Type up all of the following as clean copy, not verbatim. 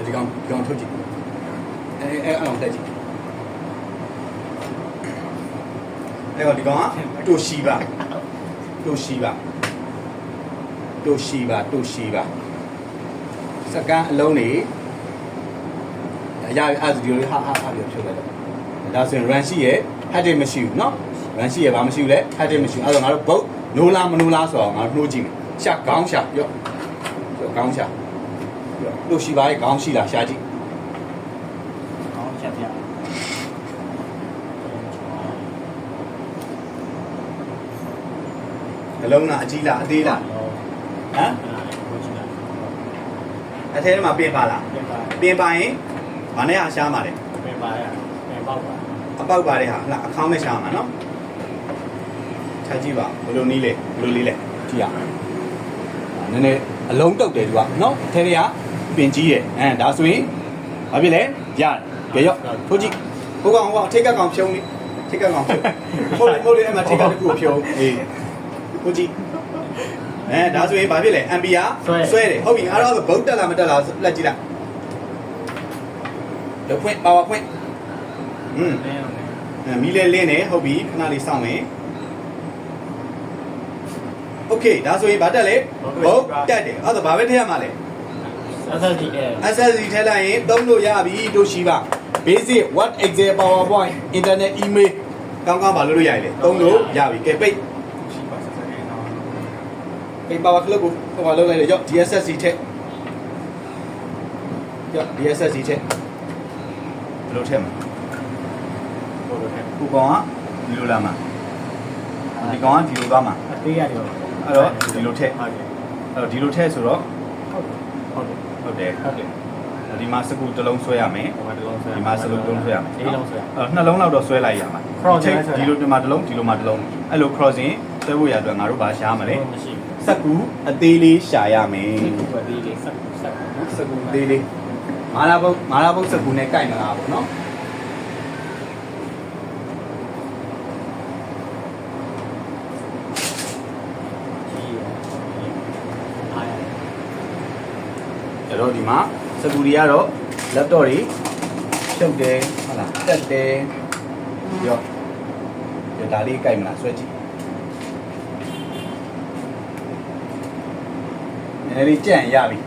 ဒီကောင်ထုတ်ကြည့်အဲ့အောင်တက်ကြည့်အဲ့တော့ဒီကောင်ကတိုရှီပါစကန်အလုံးနေအရာအဲ့ဒီလိုဟာပြောဖြုတ်လိုက်တော့ဒါဆိုရင် run ရှိရဲ့ head မရှိဘူးเนาะ run ရှိရဲ့ဘာမရှိဘူးလဲ head မရှိဘူးအဲ့တော့ငါတို့ boat နိုးလားမနိုးလားဆိုတော့ငါတို့နှိုးကြည့်မယ်ရှာခေါင်းရှာပြောခေါင်းရှာပြောတိုရှီပါရဲ့ခေါင်းရှိလားရှာကြည့်ခေါင်းရှာပြအလုံးလားအကြီးလားအသေးလားဟမ်အထဲမှာပြင်ပါလားပြင်ပါရင်ဘာနဲ့အရှားမှာလဲပြင်ပါရပြင်ပေါက်ပါအပေါက်ပါတဲ့ဟာဟလာအခေါင်းမဲ့ရှားမှာနော်ခြားကြည့်ပါဘယ်လိုနည်းလဲကြည့်ရနည်းနည်းအလုံးတုတ်တယ်သူကနော်အထဲတွေကပင်ကြီးရဲ့ဒါဆိုရင်ဘာဖြစ်လဲရတယ်ကြရော့ထိုးကြည့်ဟိုကောင်ထိတ်ကကောင်ဖြုံးလေထိတ်ကကောင်ဖြုံးဟုတ်လေအဲ့မှာထိတ်ကတကူဖြုံးအေးထိုးကြည့်ဒါဆိုရင်ဘာဖြစ်လဲ MPR ဆွဲတယ်ဟုတ်ပြီအဲ့တော့ဘုတ်တက်လားမတက်လားလက်ကြည့်လိုက်လောက်ဖွင့် power ဖွင့်မီးလဲလင်းနေဟုတ်ပြီခဏလေးစောင့်မယ်โอเคဒါဆိုရင်ဘာတက်လဲဘုတ်တက်တယ်အဲ့တော့ဘာပဲထည့်ရမှာလဲ SSD ထည့်လိုက်ရင်သုံးလို့ရပြီတို့ရှိပါ basic what excel powerpoint internet email ကောင်းပါလို့ရရလေသုံးလို့ရပြီကဲပိတ်power clip ကိုဟိုမှာလုပ်လိုက်တယ်ရော့ DSSC ထက်ရော့ DSSC ထက်ဘယ်လိုထက်မှာဟိုကောင်ကဒီလိုလာမှာဒီကောင်ကဒီလိုသွားမှာအသေးရတယ်အဲ့တော့ဒီလိုထက်အဲ့တော့ဒီလိုထက်ဆိုတော့ဟုတ်တယ်ဒီမှာစကူတစ်လုံးဆွဲရမယ်ဒီမှာစကူတစ်လုံးဆွဲရမယ်လေးလုံးဆွဲအဲ့နှစ်လုံးလောက်တော့ဆွဲလိုက်ရမှာဒီလိုဒီမှာတစ်လုံးဒီလိုမှာတစ်လုံးအဲ့လို crossing ဆွဲဖို့ရအတွက်ငါတို့ဘာရှားမလဲမရှိဘူးစကူအသေးလေးရှာရမယ်အသေးလေးစကူအသေးလေးမာလာဘုတ်စကူနဲ့ကြိုက်မလားပေါ့နော်အဲ့တော့ဒီမှာစကူတွေကတော့ laptop တွေဖြုတ်တယ်ဟုတ်လားတက်တယ်ရောဒါလေးကြိုက်မလားဆွဲကြည့်အဲ့ဒီကြံ့ရပြီ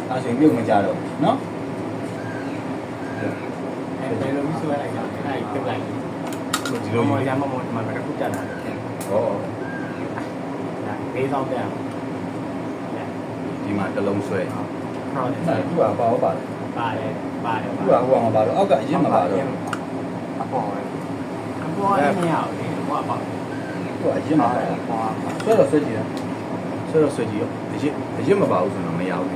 အဲဆိုရင်ပြုတ်မကြတော့နော်အဲ့လိုမျိုးဆွဲလိုက်တာအဲ့ပြုတ်လိုက်ဒီလိုမျိုးရမမောမှာတစ်ခုတက်လာတယ်ဟောဘေးဆောင်တက်ဒီမှာတစ်လုံးဆွဲဟုတ်တယ်သူကပါပါတယ်သူကဟိုမှာပါတော့အောက်ကအရင်မပါတော့အပေါ်လည်းမရဘူးလေဟိုကပါသူကအရင်မပါဆွဲတော့ဆွဲကြည့်ရဆွဲကြည့်ရောအရင်မပါဘူးဆိုတော့မရဘူး